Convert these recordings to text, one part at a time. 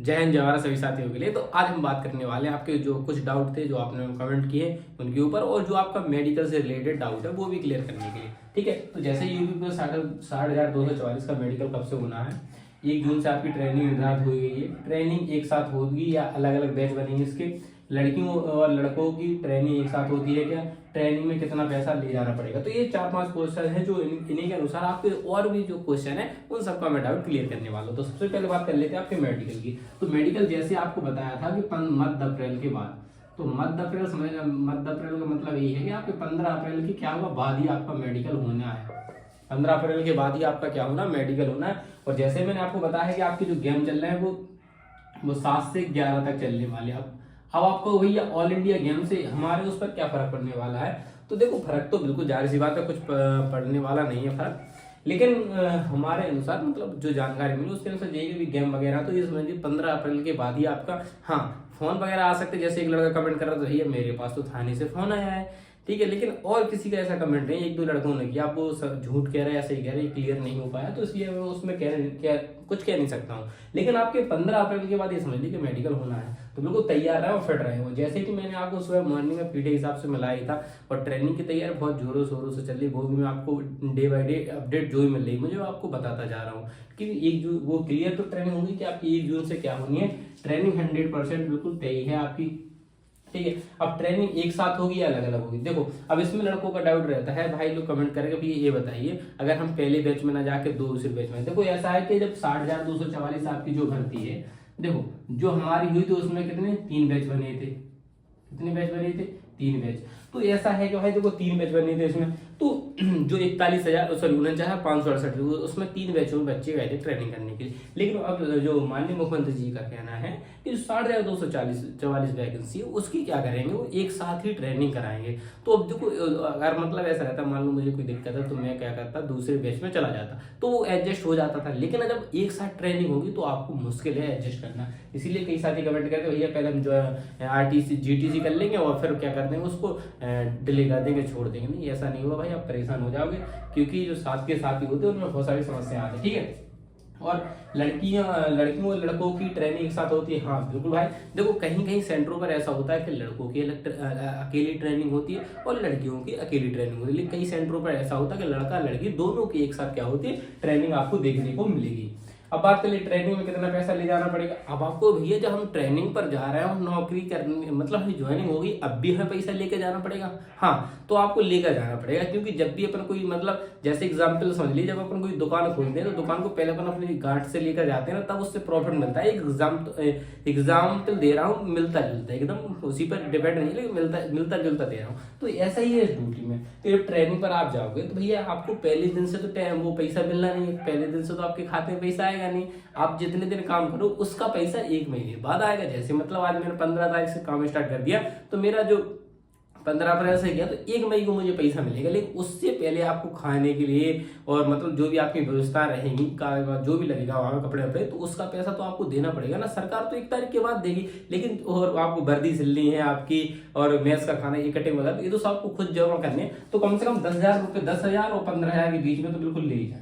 जय हिंद, जय भारत सभी साथियों के लिए। तो आज हम बात करने वाले हैं आपके जो कुछ डाउट थे जो आपने कमेंट किए उनके ऊपर, और जो आपका मेडिकल से रिलेटेड डाउट है वो भी क्लियर करने के लिए। ठीक है, तो जैसे यूपी में 60,244 का मेडिकल कब से होना है। 1 जून से आपकी ट्रेनिंग निर्धारित हुई गई है। ट्रेनिंग एक साथ होगी या अलग अलग बैच बनेंगे इसके। लड़कियों और लड़कों की ट्रेनिंग एक साथ होती है क्या, ट्रेनिंग में कितना पैसा ले जाना पड़ेगा। तो ये 4-5 क्वेश्चन है जो इन्हीं के अनुसार आपके और भी जो क्वेश्चन है उन सबका मैं डाउट क्लियर करने वाला हूँ। तो सबसे पहले बात कर लेते हैं आपके मेडिकल की। तो मेडिकल जैसे आपको बताया था कि मध्य अप्रैल के बाद, तो मध्य अप्रैल मध्य अप्रैल का मतलब यही है कि आपके 15 अप्रैल की क्या होगा, बाद ही आपका मेडिकल होना है। 15 अप्रैल के बाद ही आपका क्या होना, मेडिकल होना है। और जैसे मैंने आपको बताया है कि आपके जो गेम चल रहे हैं वो 7 से 11 तक चलने वाले। अब आपको भैया ऑल इंडिया गेम से हमारे उस पर क्या फर्क पड़ने वाला है। तो देखो फर्क तो बिल्कुल जाहिर सी बात है, कुछ पड़ने वाला नहीं है फर्क, लेकिन हमारे अनुसार मतलब जो जानकारी मिली उसके अनुसार यही भी गेम वगैरह तो ये समझिए 15 अप्रैल के बाद ही आपका हाँ फोन वगैरह आ सकते। जैसे एक लड़का कमेंट कर रहा था भैया मेरे पास तो थाने से फोन आया है, ठीक है, लेकिन और किसी का ऐसा कमेंट नहीं। 1-2 लड़कों ने किया, आप वो झूठ कह रहे हैं या सही कह रहे हैं क्लियर नहीं हो पाया, तो इसलिए मैं उसमें कुछ कह नहीं सकता हूँ। लेकिन आपके 15 अप्रैल के बाद ये समझ लीजिए कि मेडिकल होना है, तो बिल्कुल तैयार रहे और फिट रहे हो। जैसे कि मैंने आपको सुबह मॉर्निंग में पीटी हिसाब से मिलाया ही था, और ट्रेनिंग की तैयारी बहुत जोरों शोरों से चल रही, वो भी मैं आपको डे बाय डे अपडेट जो भी मिल रही मुझे आपको बताता जा रहा हूँ कि 1 जून वो क्लियर तो ट्रेनिंग होगी कि आपकी 1 जून से क्या होनी है। ट्रेनिंग 100% बिल्कुल तय है आपकी, ठीक है। अब ट्रेनिंग एक साथ होगी या अलग अलग होगी, देखो अब इसमें लड़कों का डाउट रहता है। भाई लोग कमेंट करेंगे भी ये बताइए अगर हम पहले बैच में ना जाके दूसरे बैच में, देखो ऐसा है कि जब 60,244 आपकी जो भर्ती है, देखो जो हमारी हुई तो उसमें कितने 3 बैच बने थे। कितने बैच बने थे, 3 बैच। तो ऐसा है कि भाई देखो 3 बैच बने थे इसमें, तो जो 49,568 उसमें 3 बैचों में बच्चे गए थे ट्रेनिंग करने के लिए। लेकिन अब जो माननीय मुख्यमंत्री जी का कहना है कि 60,244 वैकेंसी है उसकी क्या करेंगे, वो एक साथ ही ट्रेनिंग कराएंगे। तो अब देखो अगर मतलब ऐसा रहता, मान लो मुझे कोई दिक्कत है तो मैं क्या करता, दूसरे बैच में चला जाता तो वो एडजस्ट हो जाता था। लेकिन जब एक साथ ट्रेनिंग होगी तो आपको मुश्किल है एडजस्ट करना। इसीलिए कई साथी कमेंट करते भैया पहले हम जो है RTC GTC कर लेंगे और फिर क्या कर देंगे उसको डिले कर देंगे, छोड़ देंगे। नहीं, ऐसा नहीं होगा भाई, आप परेशान हो जाओगे, क्योंकि जो साथ के साथी होते हैं उनमें बहुत सारी समस्याएं आती है, ठीक है। और लड़कियों और लड़कों की ट्रेनिंग एक साथ होती है, हाँ बिल्कुल भाई। देखो कहीं कहीं सेंटरों पर ऐसा होता है कि लड़कों की अकेली ट्रेनिंग होती है और लड़कियों की अकेली ट्रेनिंग होती है, लेकिन कई सेंटरों पर ऐसा होता है कि लड़का लड़की दोनों की एक साथ क्या होती है ट्रेनिंग आपको देखने को मिलेगी। अब बात करिए ट्रेनिंग में कितना पैसा ले जाना पड़ेगा। अब आपको भैया जब हम ट्रेनिंग पर जा रहे हैं, नौकरी करने मतलब हमारी ज्वाइनिंग होगी, अब भी हमें पैसा लेकर जाना पड़ेगा। हाँ, तो आपको लेकर जाना पड़ेगा, क्योंकि जब भी अपन कोई मतलब जैसे एग्जाम्पल समझ लीजिए, जब अपन कोई दुकान खोलते हैं तो दुकान को पहले अपन अपनी गांठ से लेकर जाते हैं ना, तब उससे प्रॉफिट मिलता है। एग्जाम्पल दे रहा हूँ, मिलता जुलता एकदम उसी पर डिपेंड नहीं, लेकिन मिलता जुलता दे रहा हूँ। तो ऐसा ही है ड्यूटी में। तो जब ट्रेनिंग पर आप जाओगे तो भैया आपको पहले दिन से तो वो पैसा मिलना नहीं है, पहले दिन से तो आपके खाते में पैसा आएगा नहीं। आप जितने दिन काम करो उसका पैसा 1 महीने बाद आएगा। जैसे मतलब आज मैंने 15 तारीख से काम स्टार्ट कर दिया, तो मेरा जो 15 अप्रैल से गया तो 1 मई को मुझे पैसा मिलेगा। लेकिन उससे पहले आपको खाने के लिए और मतलब जो भी आपकी व्यवस्था रहेगी, जो भी लगेगा वहां कपड़े पे, तो उसका पैसा तो आपको देना पड़ेगा ना। सरकार तो 1 तारीख के बाद देगी, लेकिन और आपको वर्दी सिलनी है आपकी और मेस का खाना इकट्ठे वगैरह, ये तो सब आपको खुद जमा करने। तो कम से कम 10,000 रुपये, 10,000 और 15,000 के बीच में तो बिल्कुल ले ही जाए।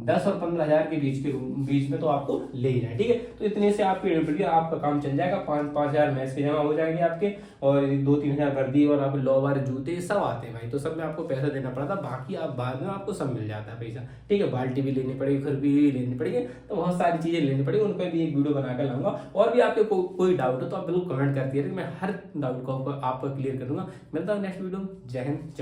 10 और 15,000 के बीच में तो आपको ले ही जाए, ठीक है। तो इतने से आपका काम चल जाएगा। 5,000 मैस के जमा हो जाएंगे आपके, और 2-3,000 वर्दी और आप लोवर जूते सब आते हैं भाई, तो सब में आपको पैसा देना पड़ता। बाकी आप बाद में आपको सब मिल जाता है पैसा, ठीक है। बाल्टी भी लेनी पड़ेगी, खुरपी भी लेनी पड़ेगी, तो बहुत सारी चीजें लेनी पड़ेगी। उन पर भी एक वीडियो बनाकर लाऊंगा। और भी आपके कोई डाउट हो तो आप बिल्कुल कमेंट करती है, मैं हर डाउट को आपको क्लियर करूंगा। मिलता हूँ नेक्स्ट वीडियो। जय हिंद।